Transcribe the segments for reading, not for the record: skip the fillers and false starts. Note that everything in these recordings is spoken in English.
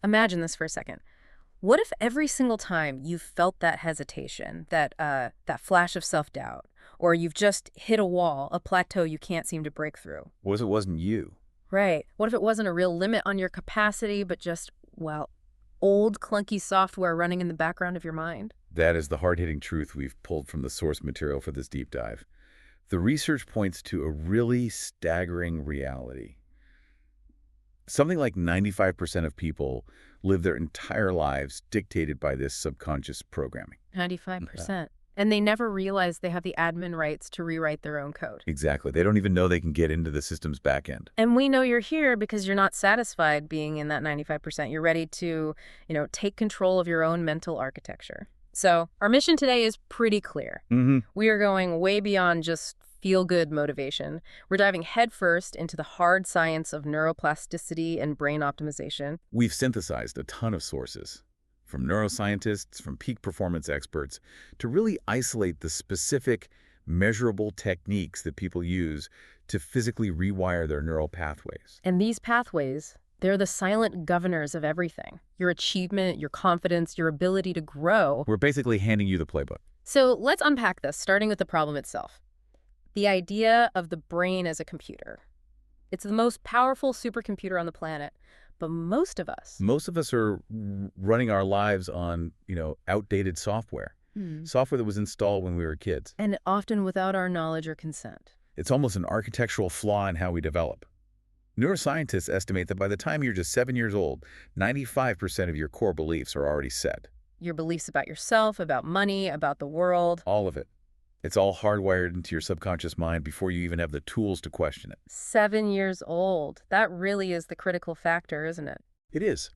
Imagine this for a second. What if every single time you felt that hesitation, that flash of self-doubt, or you've just hit a wall, a plateau you can't seem to break through? Was it wasn't you? Right. What if it wasn't a real limit on your capacity, but just, well, old clunky software running in the background of your mind? That is the hard-hitting truth we've pulled from the source material for this deep dive. The research points to a really staggering reality. Something like 95% of people live their entire lives dictated by this subconscious programming. 95%. And they never realize they have the admin rights to rewrite their own code. Exactly. They don't even know they can get into the system's back end. And we know you're here because you're not satisfied being in that 95%. You're ready to, take control of your own mental architecture. So our mission today is pretty clear. We are going way beyond just feel-good motivation. We're diving headfirst into the hard science of neuroplasticity and brain optimization. We've synthesized a ton of sources, from neuroscientists, from peak performance experts, to really isolate the specific, measurable techniques that people use to physically rewire their neural pathways. And these pathways, they're the silent governors of everything. Your achievement, your confidence, your ability to grow. We're basically handing you the playbook. So let's unpack this, starting with the problem itself. The idea of the brain as a computer. It's the most powerful supercomputer on the planet, but most of us are running our lives on, outdated software. Software that was installed when we were kids. And often without our knowledge or consent. It's almost an architectural flaw in how we develop. Neuroscientists estimate that by the time you're just 7 years old, 95% of your core beliefs are already set. Your beliefs about yourself, about money, about the world. All of it. It's all hardwired into your subconscious mind before you even have the tools to question it. 7 years old. That really is the critical factor, isn't it? It is.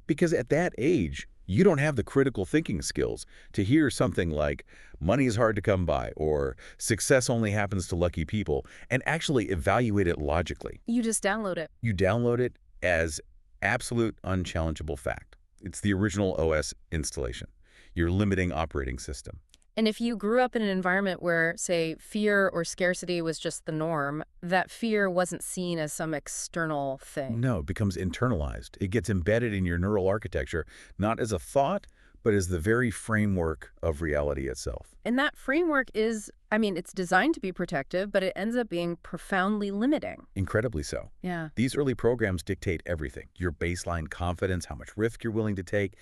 Because at that age, you don't have the critical thinking skills to hear something like, money is hard to come by, or success only happens to lucky people, and actually evaluate it logically. You just download it. You download it as absolute unchallengeable fact. It's the original OS installation, your limiting operating system. And if you grew up in an environment where, say, fear or scarcity was just the norm, that fear wasn't seen as some external thing. No, it becomes internalized. It gets embedded in your neural architecture, not as a thought, but as the very framework of reality itself. And that framework is, it's designed to be protective, but it ends up being profoundly limiting. Incredibly so. Yeah. These early programs dictate everything. Your baseline confidence, how much risk you're willing to take.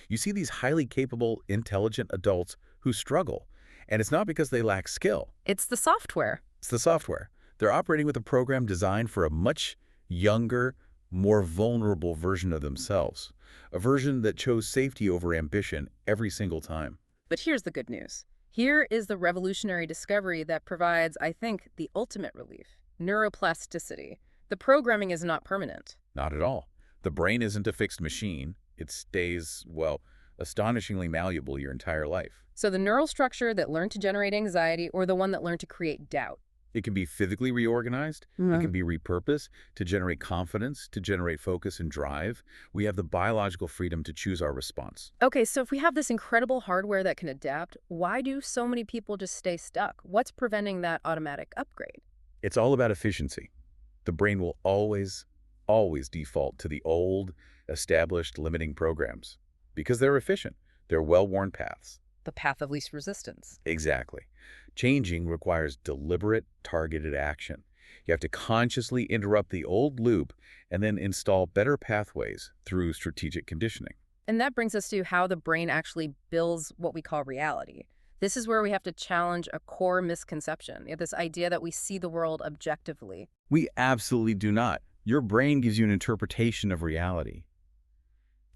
You see these highly capable, intelligent adults who struggle. And it's not because they lack skill. It's the software. It's the software. They're operating with a program designed for a much younger, more vulnerable version of themselves. A version that chose safety over ambition every single time. But here's the good news. Here is the revolutionary discovery that provides, I think, the ultimate relief. Neuroplasticity. The programming is not permanent. Not at all. The brain isn't a fixed machine. It stays, astonishingly malleable your entire life. So the neural structure that learned to generate anxiety or the one that learned to create doubt. It can be physically reorganized. It can be repurposed to generate confidence, to generate focus and drive. We have the biological freedom to choose our response. Okay, so if we have this incredible hardware that can adapt, why do so many people just stay stuck? What's preventing that automatic upgrade? It's all about efficiency. The brain will always default to the old, established limiting programs because they're efficient. They're well-worn paths. The path of least resistance. Exactly. Changing requires deliberate, targeted action. You have to consciously interrupt the old loop and then install better pathways through strategic conditioning. And that brings us to how the brain actually builds what we call reality. This is where we have to challenge a core misconception, this idea that we see the world objectively. We absolutely do not. Your brain gives you an interpretation of reality.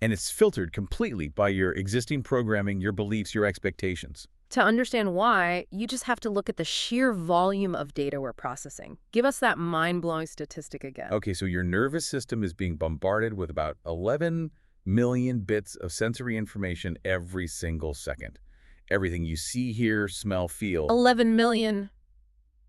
And it's filtered completely by your existing programming, your beliefs, your expectations. To understand why, you just have to look at the sheer volume of data we're processing. Give us that mind-blowing statistic again. Okay, so your nervous system is being bombarded with about 11 million bits of sensory information every single second. Everything you see, hear, smell, feel. 11 million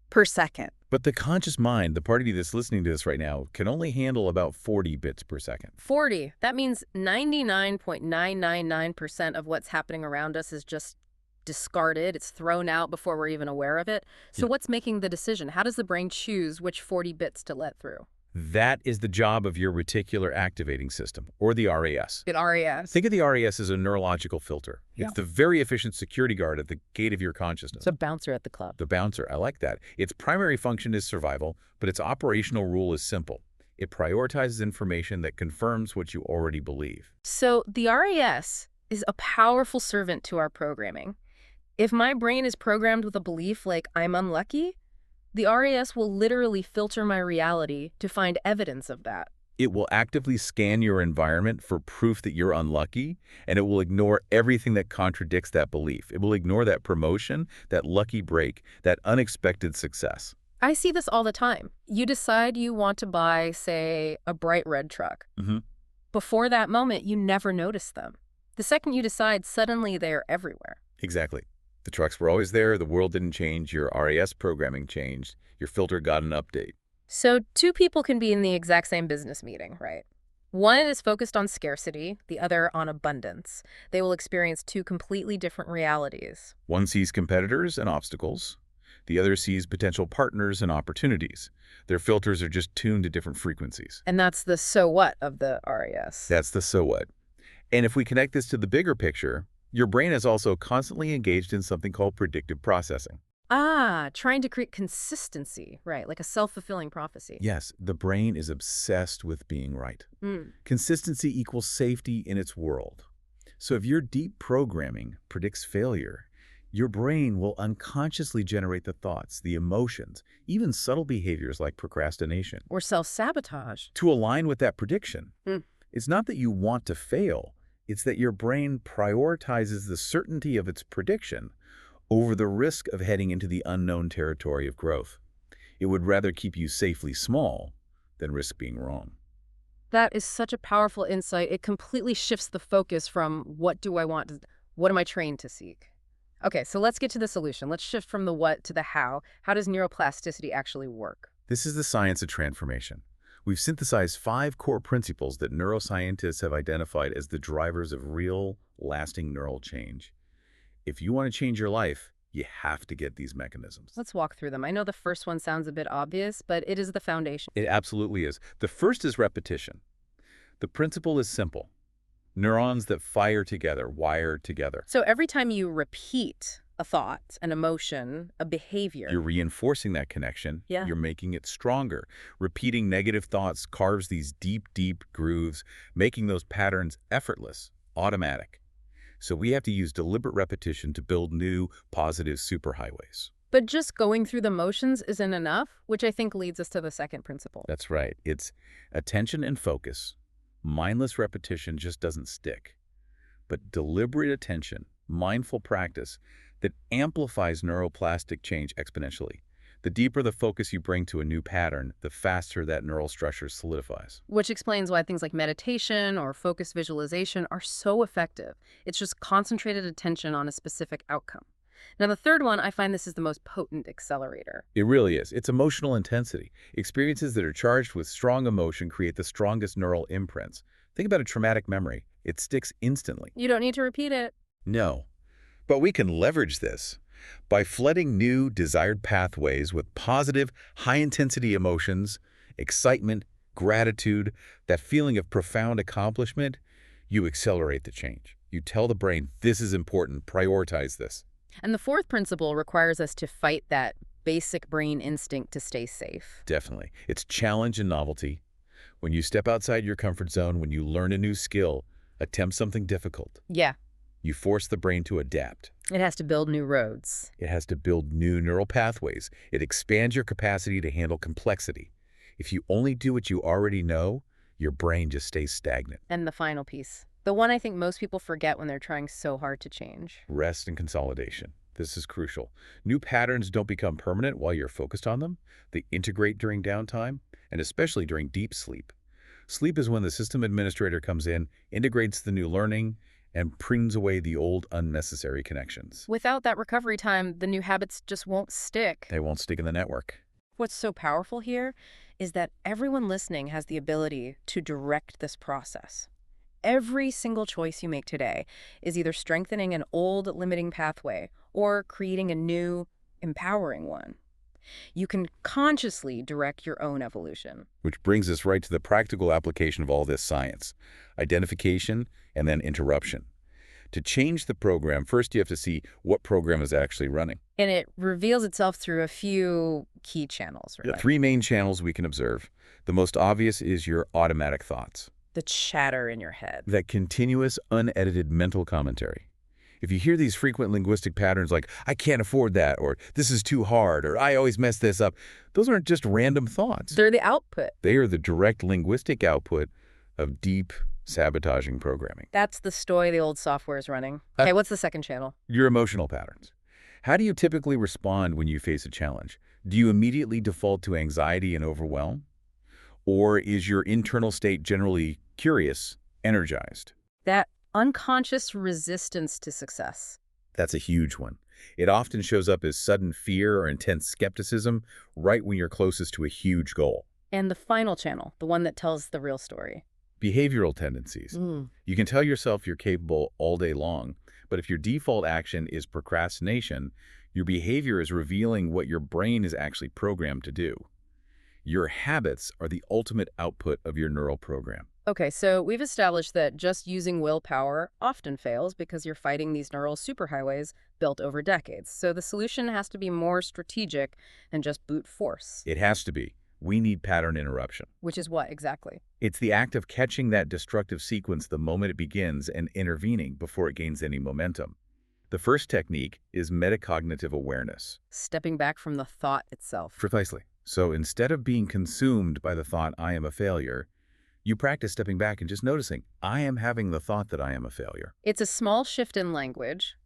per second. But the conscious mind, the part of you that's listening to this right now, can only handle about 40 bits per second. 40. That means 99.999% of what's happening around us is just discarded. It's thrown out before we're even aware of it. So what's making the decision? How does the brain choose which 40 bits to let through? That is the job of your reticular activating system, or the RAS. Good RAS. Think of the RAS as a neurological filter. Yeah. It's the very efficient security guard at the gate of your consciousness. It's a bouncer at the club. The bouncer, I like that. Its primary function is survival, but its operational rule is simple. It prioritizes information that confirms what you already believe. So the RAS is a powerful servant to our programming. If my brain is programmed with a belief like I'm unlucky, the RAS will literally filter my reality to find evidence of that. It will actively scan your environment for proof that you're unlucky, and it will ignore everything that contradicts that belief. It will ignore that promotion, that lucky break, that unexpected success. I see this all the time. You decide you want to buy, say, a bright red truck. Before that moment, you never notice them. The second you decide, suddenly they are everywhere. Exactly. The trucks were always there, the world didn't change, your RAS programming changed, your filter got an update. So two people can be in the exact same business meeting, right? One is focused on scarcity, the other on abundance. They will experience two completely different realities. One sees competitors and obstacles. The other sees potential partners and opportunities. Their filters are just tuned to different frequencies. And that's the so what of the RAS. That's the so what. And if we connect this to the bigger picture, your brain is also constantly engaged in something called predictive processing. Trying to create consistency, right, like a self-fulfilling prophecy. Yes, the brain is obsessed with being right. Consistency equals safety in its world. So if your deep programming predicts failure, your brain will unconsciously generate the thoughts, the emotions, even subtle behaviors like procrastination. Or self-sabotage. To align with that prediction. It's not that you want to fail, it's that your brain prioritizes the certainty of its prediction over the risk of heading into the unknown territory of growth. It would rather keep you safely small than risk being wrong. That is such a powerful insight. It completely shifts the focus from what do I want to, what am I trained to seek? Okay, so let's get to the solution. Let's shift from the what to the how. How does neuroplasticity actually work? This is the science of transformation. We've synthesized 5 core principles that neuroscientists have identified as the drivers of real, lasting neural change. If you want to change your life, you have to get these mechanisms. Let's walk through them. I know the first one sounds a bit obvious, but it is the foundation. It absolutely is. The first is repetition. The principle is simple. Neurons that fire together, wire together. So every time you repeat a thought, an emotion, a behavior, You're reinforcing that connection. Yeah. You're making it stronger. Repeating negative thoughts carves these deep, deep grooves, making those patterns effortless, automatic. So we have to use deliberate repetition to build new, positive superhighways. But just going through the motions isn't enough, which I think leads us to the second principle. That's right. It's attention and focus. Mindless repetition just doesn't stick. But deliberate attention, mindful practice that amplifies neuroplastic change exponentially. The deeper the focus you bring to a new pattern, the faster that neural structure solidifies. Which explains why things like meditation or focused visualization are so effective. It's just concentrated attention on a specific outcome. Now, the third one, I find this is the most potent accelerator. It really is. It's emotional intensity. Experiences that are charged with strong emotion create the strongest neural imprints. Think about a traumatic memory. It sticks instantly. You don't need to repeat it. No. But we can leverage this by flooding new desired pathways with positive, high-intensity emotions, excitement, gratitude, that feeling of profound accomplishment. You accelerate the change. You tell the brain, this is important, prioritize this. And the fourth principle requires us to fight that basic brain instinct to stay safe. Definitely. It's challenge and novelty. When you step outside your comfort zone, when you learn a new skill, attempt something difficult, Yeah, you force the brain to adapt. it has to build new roads. It has to build new neural pathways. It expands your capacity to handle complexity. If you only do what you already know, your brain just stays stagnant. And the final piece, the one I think most people forget when they're trying so hard to change. Rest and consolidation. This is crucial. New patterns don't become permanent while you're focused on them. They integrate during downtime, and especially during deep sleep. Sleep is when the system administrator comes in, integrates the new learning, and prunes away the old unnecessary connections. Without that recovery time, the new habits just won't stick. They won't stick in the network. What's so powerful here is that everyone listening has the ability to direct this process. Every single choice you make today is either strengthening an old limiting pathway or creating a new, empowering one. You can consciously direct your own evolution. Which brings us right to the practical application of all this science. Identification and then interruption. To change the program, first you have to see what program is actually running. And it reveals itself through a few key channels, The right? three main channels we can observe. The most obvious is your automatic thoughts. The chatter in your head. That continuous, unedited mental commentary. If you hear these frequent linguistic patterns like, I can't afford that, or this is too hard, or I always mess this up, those aren't just random thoughts. They're the output. They are the direct linguistic output of deep, sabotaging programming. That's the story the old software is running. Okay, what's the second channel? Your emotional patterns. How do you typically respond when you face a challenge? Do you immediately default to anxiety and overwhelm? Or is your internal state generally curious, energized? That unconscious resistance to success. That's a huge one. It often shows up as sudden fear or intense skepticism right when you're closest to a huge goal. And the final channel, the one that tells the real story. Behavioral tendencies. You can tell yourself you're capable all day long, but if your default action is procrastination, your behavior is revealing what your brain is actually programmed to do. Your habits are the ultimate output of your neural program. Okay, so we've established that just using willpower often fails because you're fighting these neural superhighways built over decades. So the solution has to be more strategic than just brute force. It has to be. We need pattern interruption. Which is what exactly? It's the act of catching that destructive sequence the moment it begins and intervening before it gains any momentum. The first technique is metacognitive awareness. Stepping back from the thought itself. Precisely. So instead of being consumed by the thought, I am a failure, you practice stepping back and just noticing, I am having the thought that I am a failure. It's a small shift in language,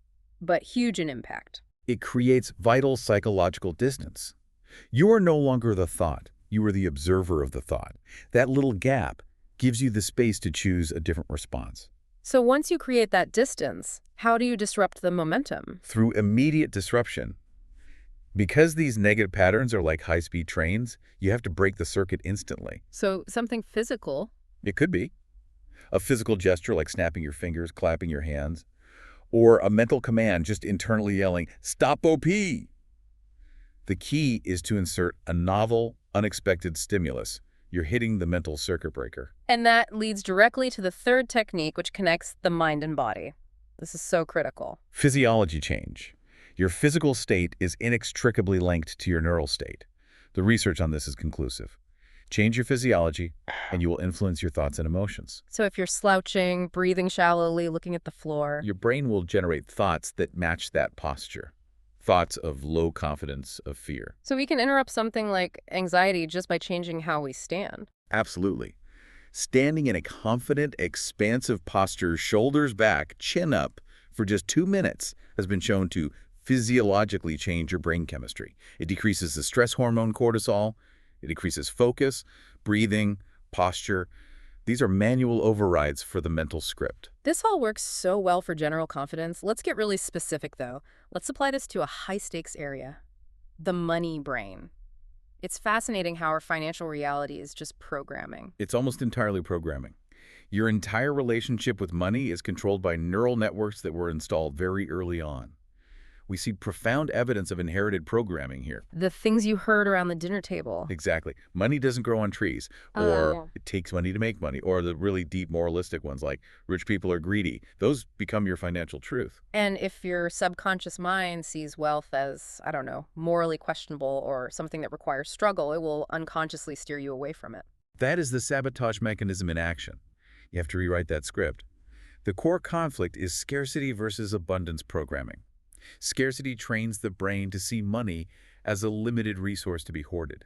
but huge in impact. It creates vital psychological distance. You are no longer the thought. You are the observer of the thought. That little gap gives you the space to choose a different response. So once you create that distance, how do you disrupt the momentum? Through immediate disruption. Because these negative patterns are like high-speed trains, you have to break the circuit instantly. So something physical. It could be a physical gesture like snapping your fingers, clapping your hands, or a mental command just internally yelling, "Stop OP!" The key is to insert a novel, unexpected stimulus. You're hitting the mental circuit breaker. And that leads directly to the third technique, which connects the mind and body. This is so critical. Physiology change. Your physical state is inextricably linked to your neural state. The research on this is conclusive. Change your physiology, and you will influence your thoughts and emotions. So if you're slouching, breathing shallowly, looking at the floor. Your brain will generate thoughts that match that posture. Thoughts of low confidence, of fear. So we can interrupt something like anxiety just by changing how we stand. Absolutely. Standing in a confident, expansive posture, shoulders back, chin up, for just 2 minutes has been shown to physiologically change your brain chemistry. It decreases the stress hormone cortisol. It increases focus, breathing, posture. These are manual overrides for the mental script. This all works so well for general confidence. Let's get really specific, though. Let's apply this to a high-stakes area, the money brain. It's fascinating how our financial reality is just programming. It's almost entirely programming. Your entire relationship with money is controlled by neural networks that were installed very early on. We see profound evidence of inherited programming here. The things you heard around the dinner table. Exactly. Money doesn't grow on trees, or it takes money to make money, or the really deep moralistic ones like rich people are greedy. Those become your financial truth. And if your subconscious mind sees wealth as, I don't know, morally questionable or something that requires struggle, it will unconsciously steer you away from it. That is the sabotage mechanism in action. You have to rewrite that script. The core conflict is scarcity versus abundance programming. Scarcity trains the brain to see money as a limited resource to be hoarded.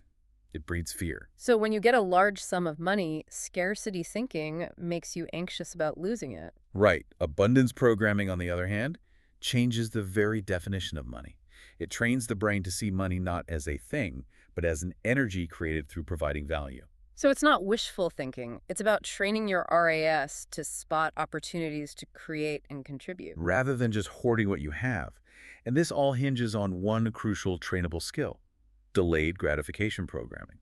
It breeds fear. So when you get a large sum of money, scarcity thinking makes you anxious about losing it. Right. Abundance programming, on the other hand, changes the very definition of money. It trains the brain to see money not as a thing, but as an energy created through providing value. So it's not wishful thinking. It's about training your RAS to spot opportunities to create and contribute. Rather than just hoarding what you have. And this all hinges on one crucial trainable skill: delayed gratification programming.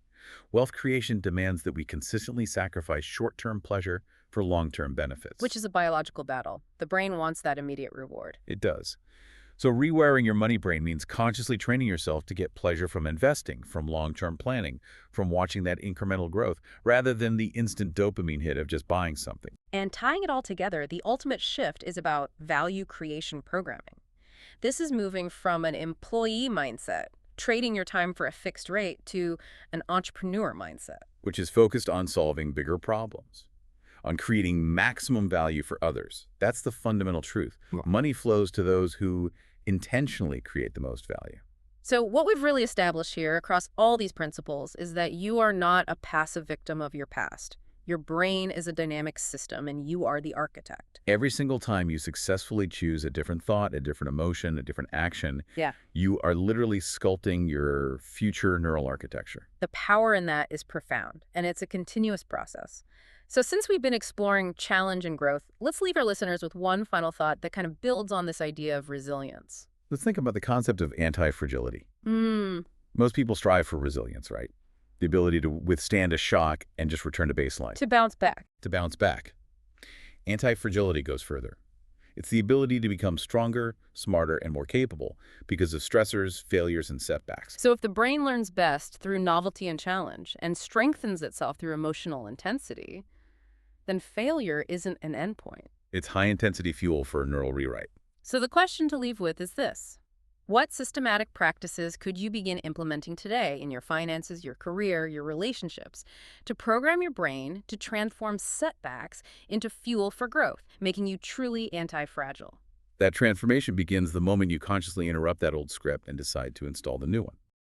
Wealth creation demands that we consistently sacrifice short-term pleasure for long-term benefits. Which is a biological battle. The brain wants that immediate reward. It does. So rewiring your money brain means consciously training yourself to get pleasure from investing, from long-term planning, from watching that incremental growth, rather than the instant dopamine hit of just buying something. And tying it all together, the ultimate shift is about value creation programming. This is moving from an employee mindset, trading your time for a fixed rate, to an entrepreneur mindset. Which is focused on solving bigger problems, on creating maximum value for others. That's the fundamental truth. Yeah. Money flows to those who intentionally create the most value. So what we've really established here across all these principles is that you are not a passive victim of your past. Your brain is a dynamic system, and you are the architect. Every single time you successfully choose a different thought, a different emotion, a different action, Yeah. you are literally sculpting your future neural architecture. The power in that is profound, and it's a continuous process. So since we've been exploring challenge and growth, let's leave our listeners with one final thought that kind of builds on this idea of resilience. Let's think about the concept of anti-fragility. Mm. Most people strive for resilience, right? The ability to withstand a shock and just return to baseline. To bounce back. To bounce back. Anti-fragility goes further. It's the ability to become stronger, smarter, and more capable because of stressors, failures, and setbacks. So if the brain learns best through novelty and challenge and strengthens itself through emotional intensity, then failure isn't an endpoint. It's high-intensity fuel for a neural rewrite. So the question to leave with is this. What systematic practices could you begin implementing today in your finances, your career, your relationships to program your brain to transform setbacks into fuel for growth, making you truly anti-fragile? That transformation begins the moment you consciously interrupt that old script and decide to install the new one.